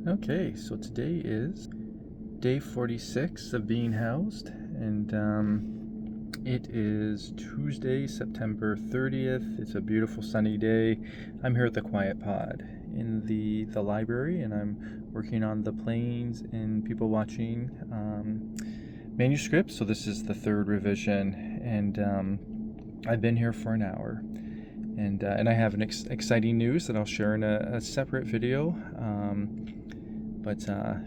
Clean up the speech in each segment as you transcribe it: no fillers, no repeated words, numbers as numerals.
Okay, so today is day 46 of being housed, and it is Tuesday, September 30th. It's a beautiful sunny day. I'm here at the Quiet Pod in the library, and I'm working on the Planes in Peoplewatching manuscript. So this is the third revision, and I've been here for an hour. And I have an exciting news that I'll share in a separate video. But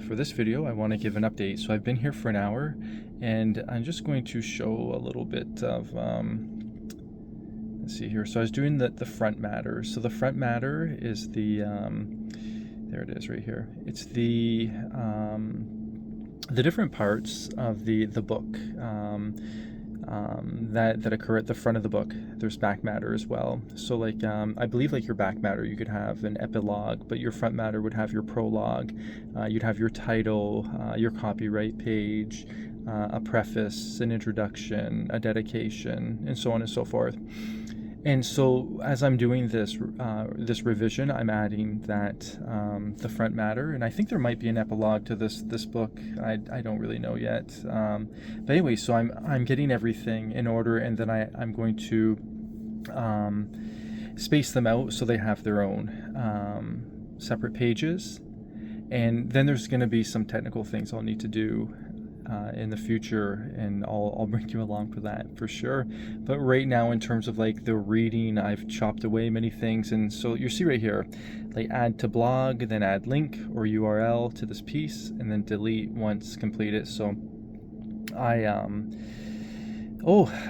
for this video, I want to give an update. So I've been here for an hour, and I'm just going to show a little bit of, let's see here. So I was doing the front matter. So the front matter is the, there it is right here. It's the different parts of the book that occur at the front of the book. There's back matter as well. So like I believe like your back matter, you could have an epilogue, but your front matter would have your prologue. You'd have your title, your copyright page, a preface, an introduction, a dedication, and so on and so forth. And so as I'm doing this revision, I'm adding that the front matter, and I think there might be an epilogue to this book. I don't really know yet. But anyway, so I'm getting everything in order, and then I'm going to space them out so they have their own separate pages. And then there's going to be some technical things I'll need to do in the future, and I'll bring you along for that for sure. But right now, in terms of like the reading, I've chopped away many things, and so you see right here, like add to blog, then add link or URL to this piece, and then delete once completed. So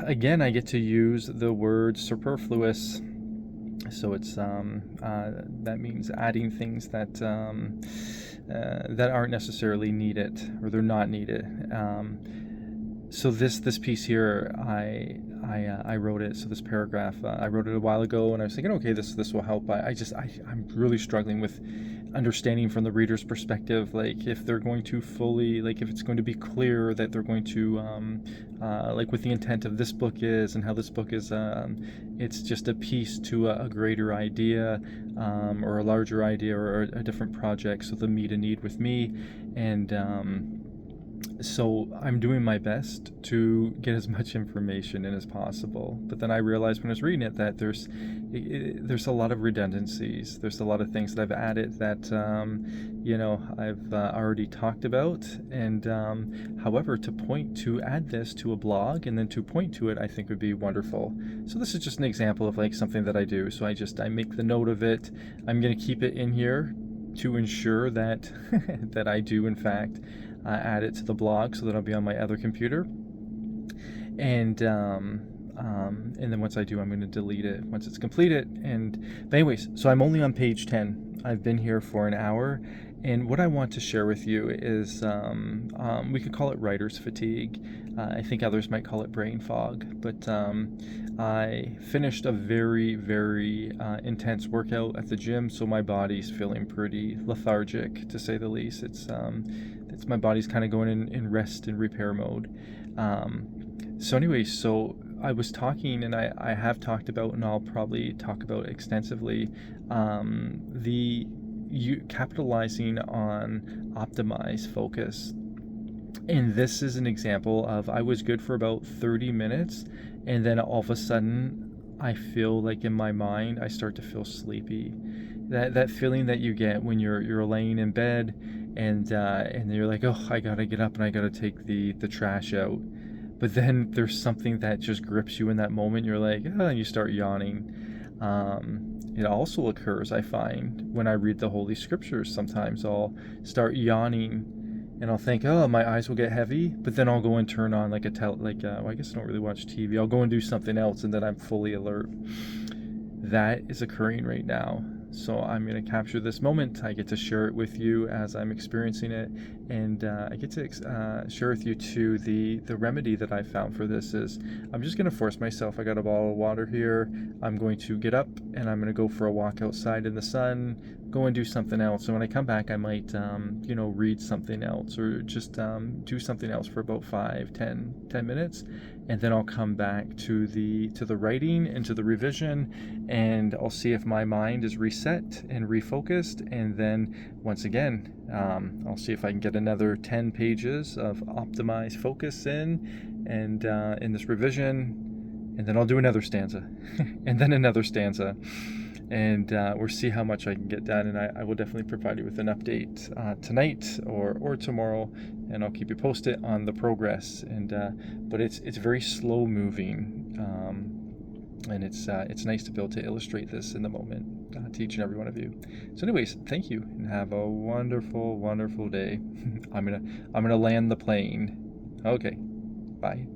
again, I get to use the word superfluous. So it's that means adding things that that aren't necessarily needed, or they're not needed. So this piece here, I wrote it. So this paragraph, I wrote it a while ago, and I was thinking, okay, this will help. I'm really struggling with understanding from the reader's perspective, like if they're going to fully, like if it's going to be clear that they're going to like what the intent of this book is, and how this book is it's just a piece to a greater idea, or a larger idea, or a different project. So the meet and need with me, and so I'm doing my best to get as much information in as possible. But then I realized when I was reading it that there's a lot of redundancies. There's a lot of things that I've added that I've already talked about. And however, to add this to a blog and then to point to it, I think would be wonderful. So this is just an example of like something that I do. So I make the note of it. I'm going to keep it in here to ensure that that I do in fact add it to the blog, so that I'll be on my other computer, and then once I do, I'm going to delete it once it's completed. But anyways, so I'm only on page 10. I've been here for an hour, and what I want to share with you is we could call it writer's fatigue. I think others might call it brain fog, but I finished a very, very intense workout at the gym, so my body's feeling pretty lethargic, to say the least. It's my body's kind of going in rest and repair mode. So anyway, so I was talking, and I have talked about, and I'll probably talk about extensively, capitalizing on optimize focus. And this is an example of, I was good for about 30 minutes, and then all of a sudden I feel like in my mind I start to feel sleepy. That feeling that you get when you're laying in bed, and you're like, oh, I gotta get up and I gotta take the trash out. But then there's something that just grips you in that moment. You're like, oh, and you start yawning. It also occurs, I find, when I read the Holy Scriptures. Sometimes I'll start yawning, and I'll think, oh, my eyes will get heavy, but then I'll go and turn on like I guess I don't really watch TV. I'll go and do something else, and then I'm fully alert. That is occurring right now. So I'm going to capture this moment. I get to share it with you as I'm experiencing it, and I get to share with you too the remedy that I found for this is, I'm just going to force myself. I got a bottle of water here. I'm going to get up, and I'm going to go for a walk outside in the sun go and do something else. And when I come back, I might, read something else, or just do something else for about 5, 10 minutes. And then I'll come back to the writing and to the revision, and I'll see if my mind is reset and refocused. And then once again, I'll see if I can get another 10 pages of optimized focus in this revision. And then I'll do another stanza, and then another stanza, and we'll see how much I can get done. And I will definitely provide you with an update tonight or tomorrow, and I'll keep you posted on the progress. And but it's very slow moving, and it's nice to be able to illustrate this in the moment to each and every one of you. So, anyways, thank you, and have a wonderful, wonderful day. I'm gonna land the plane. Okay, bye.